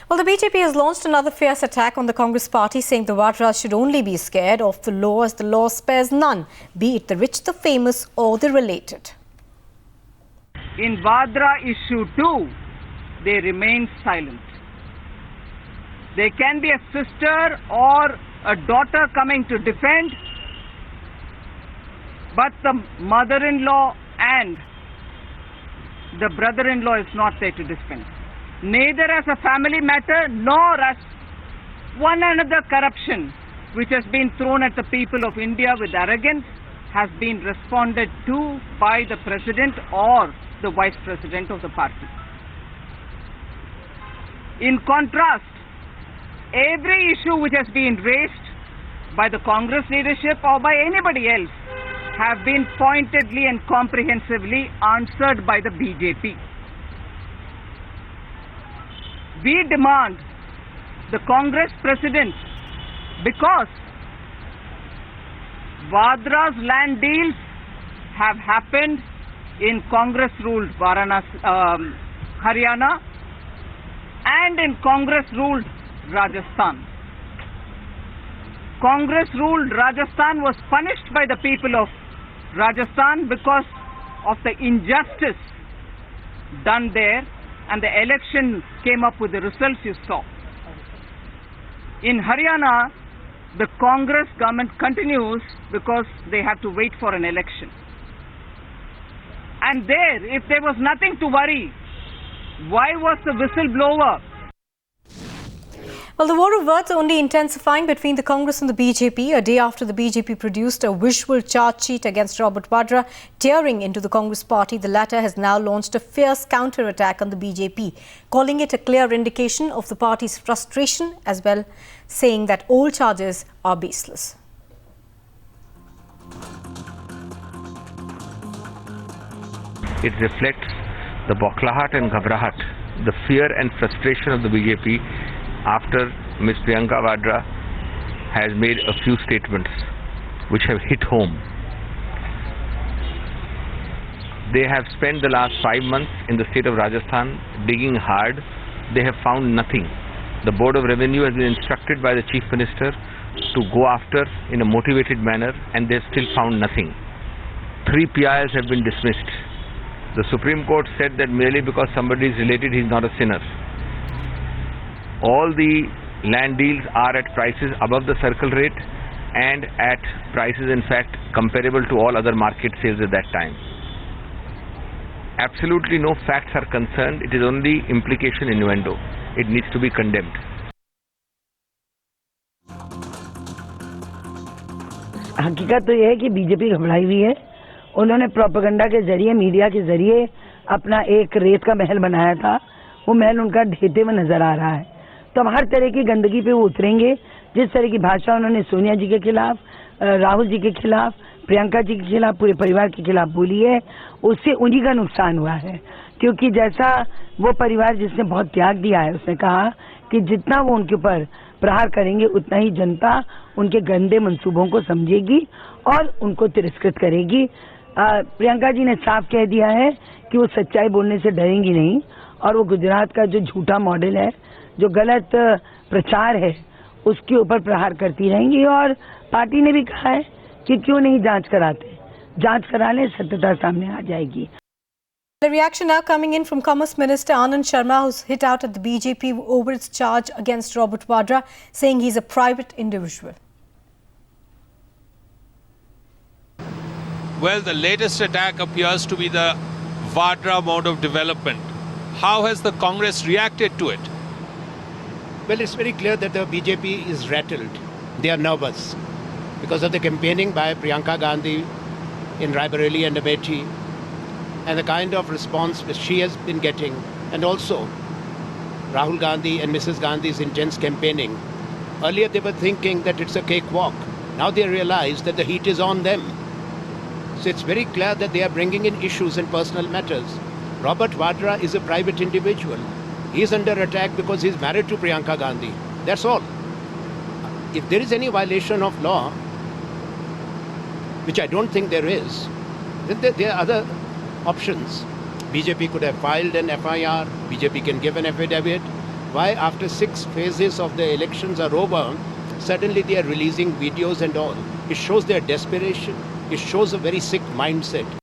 Well, the BJP has launched another fierce attack on the Congress party, saying the Vadras should only be scared of the law as the law spares none, be it the rich, the famous or the related. In Vadra issue 2, they remain silent. There can be a sister or a daughter coming to defend, but the mother-in-law and the brother-in-law is not there to defend. Neither as a family matter nor as one another corruption which has been thrown at the people of India with arrogance has been responded to by the president or the vice president of the party. In contrast, every issue which has been raised by the Congress leadership or by anybody else have been pointedly and comprehensively answered by the BJP. We demand the Congress president, because Vadra's land deals have happened in Congress-ruled Haryana and in Congress-ruled Rajasthan. Congress-ruled Rajasthan was punished by the people of Rajasthan because of the injustice done there, and the election came up with the results you saw. In Haryana, the Congress government continues because they have to wait for an election. And there, if there was nothing to worry, why was the whistleblower? Well, the war of words only intensifying between the Congress and the BJP a day after the BJP produced a visual charge sheet against Robert Vadra, tearing into the Congress party. The latter has now launched a fierce counter-attack on the BJP, calling it a clear indication of the party's frustration, as well saying that all charges are baseless. It reflects the bauchlahat and ghabrahat, the fear and frustration of the BJP after Ms. Priyanka Vadra has made a few statements which have hit home. They have spent the last 5 months in the state of Rajasthan digging hard. They have found nothing. The Board of Revenue has been instructed by the Chief Minister to go after in a motivated manner, and they have still found nothing. 3 PIs have been dismissed. The Supreme Court said that merely because somebody is related, he is not a sinner. All the land deals are at prices above the circle rate and at prices in fact comparable to all other market sales at that time. Absolutely no facts are concerned. It is only implication innuendo. It needs to be condemned. हकीकत तो यह है कि BJP घबराई हुई है। उन्होंने propaganda के जरिए, मीडिया के जरिए अपना एक रेत का महल बनाया था। वो महल उनका ढहते हुए नजर आ रहा है। तो अब हर तरह की गंदगी पे वो उतरेंगे। जिस तरह की भाषा उन्होंने सोनिया जी के खिलाफ, राहुल जी के खिलाफ, प्रियंका जी के खिलाफ, पूरे परिवार के खिलाफ बोली है, उससे उन्हीं का नुकसान हुआ है। क्योंकि जैसा वो परिवार जिसने बहुत त्याग दिया है, उसने कहा कि जितना वो उनके ऊपर प्रहार करेंगे उतना ही जनता उनके गंदे मंसूबों को समझेगी और उनको तिरस्कृत करेगी। प्रियंका जी ने साफ कह दिया है कि वो सच्चाई बोलने से डरेंगी नहीं, और वो गुजरात का जो झूठा मॉडल है, जो गलत प्रचार है, उसके ऊपर प्रहार करती रहेंगी। और पार्टी ने भी कहा है कि क्यों नहीं जांच कराते, जांच करा ले, सत्यता सामने आ जाएगी। The reaction now coming in from Commerce Minister Anand Sharma, who's hit out at the BJP over its charge against Robert Vadra, saying he's a private individual. Well, the latest attack appears to be the Vadra mode of development. How has the Congress reacted to it? Well, it's very clear that the BJP is rattled. They are nervous because of the campaigning by Priyanka Gandhi in Raebareli and Amethi, and the kind of response that she has been getting, and also Rahul Gandhi and Mrs. Gandhi's intense campaigning. Earlier they were thinking that it's a cakewalk. Now they realize that the heat is on them. So it's very clear that they are bringing in issues and personal matters. Robert Vadra is a private individual. He is under attack because he is married to Priyanka Gandhi. That's all. If there is any violation of law, which I don't think there is, then there are other options. BJP could have filed an FIR, BJP can give an affidavit, Why after 6 phases of the elections are over, suddenly they are releasing videos and all. It shows their desperation. It shows a very sick mindset.